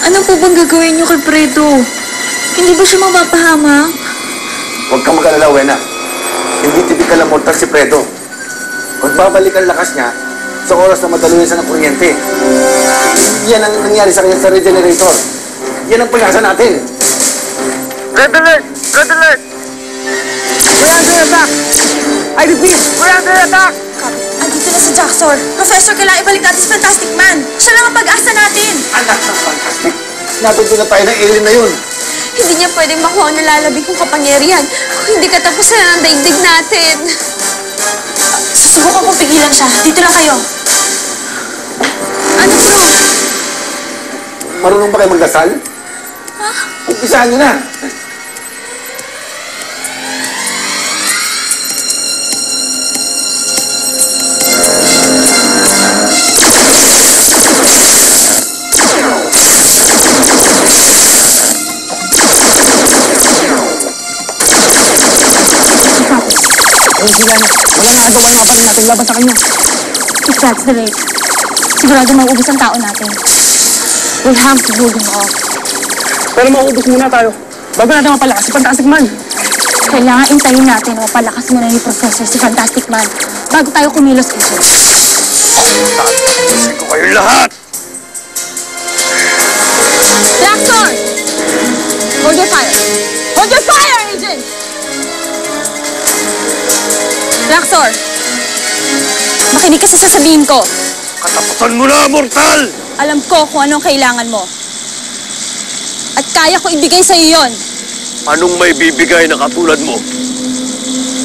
Ano po bang gagawin niyo kay Fredo? Hindi ba siya mapapahamak? Huwag kang mag-alala, Wena. Hindi typical ang mortal si Fredo. Magbabalik ang lakas niya sa oras na madaluyan siya ng kuryente. Yan ang nangyari sa kanya sa regenerator. Yan ang pag-asa natin. Red alert! Red alert! We're under attack! I repeat, we're under attack! Andito na si Jackson. Professor, kailangan ibalik natin si Fantastic Man. Siya lang ang pag-asa natin. Anak ng fantastic. Natuto na tayo ng alien na yun. Hindi niya pwedeng makuha ang nalalabing kong kapangyarihan kung hindi katapusan ang daigdig natin. Susubukan kong pigilan siya. Dito lang kayo. Ano, bro? Marunong ba kayo magdasal? Ha? Umpisahan niyo na. Ayun sila na. Wala na agawan nga pala natin laban sa kanya. If that's the rate, sigurado mauubos ang tao natin. We'll have to hold him off. Pero mauubos muna tayo. Bago natin mapalakas si Fantastic Man. Kailangan intayin natin na mapalakas muna ni Professor si Fantastic Man bago tayo kumilos dito. Tatapusin ko kayo lahat! Jackson! Hold your fire! Hold your fire, Agent! Jackson! Makinig ka sa sasabihin ko. Katapusan mo na, mortal! Alam ko kung anong kailangan mo. At kaya ko ibigay sa iyo yon. Anong may bibigay na katulad mo?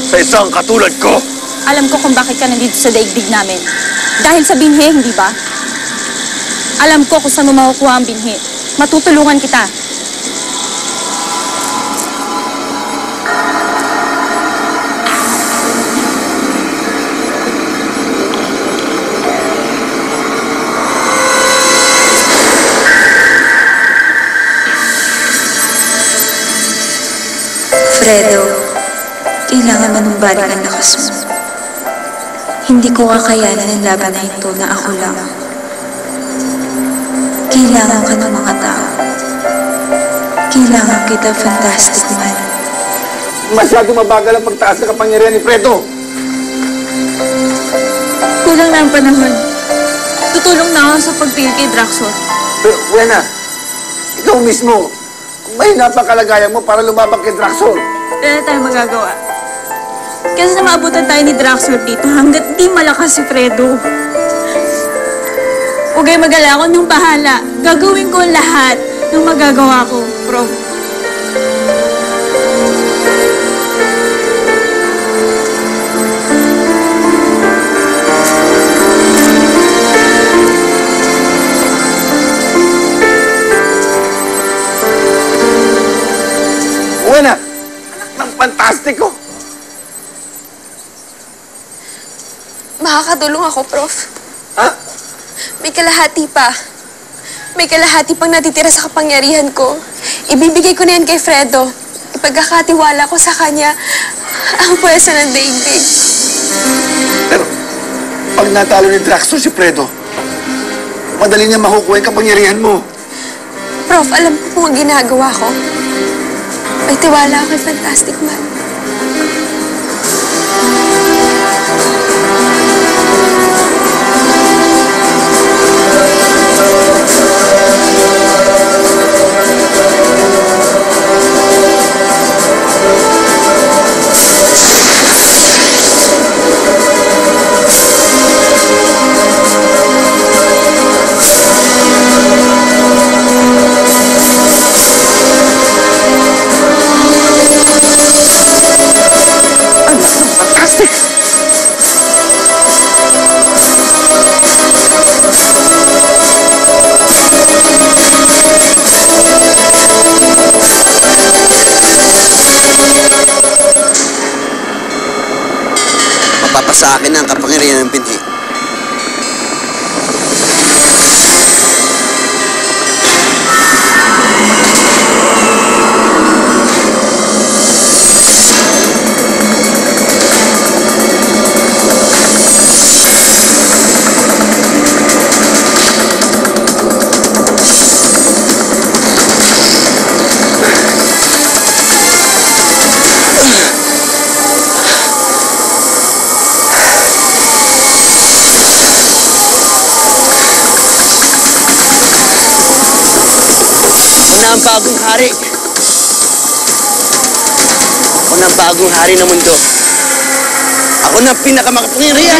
Sa isang katulad ko? Alam ko kung bakit ka nandito sa daigdig namin. Dahil sa binhi, hindi ba? Alam ko kung saan mo makukuha ang binhi. Matutulungan kita. Fredo, kailangan manumbalik ang lakas mo. Hindi ko kakayanan ang laban na ito na ako lang. Kailangan ka ng mga tao. Kailangan kita, Fantastic Man. Masyado mabagal ang pagtaas ng kapangyarihan ni Fredo. Kulang na ang panahon. Tutulong na ako sa pagpigil kay Draxor. Pero, Wena, ikaw mismo, may napakalagayan mo para lumabang kay Draxor. Wala na tayo magagawa. Kasi na maabutan tayo ni Draxor dito hanggat di malakas si Fredo. Huwag kayo mag-alala, ako nung bahala. Gagawin ko lahat ng magagawa ko, Prof. Wena, anak ng pantastiko. Makakatulong ako, Prof. Ha? May kalahati pa. May kalahati pang natitira sa kapangyarihan ko. Ibibigay ko na yan kay Fredo. Ipagkakatiwala ko sa kanya ang pwesa ng daigdig. Pero, pag natalo ni Draxor si Fredo, madali niya makukuha yung kapangyarihan mo. Prof, alam ko kung ang ginagawa ko. May tiwala ako kay Fantastic Man. Sa akin ang kapangyarihan ng binhi. ang bagong hari. Ako na ang bagong hari ng mundo. Ako na ang pinakamakapangyarihan.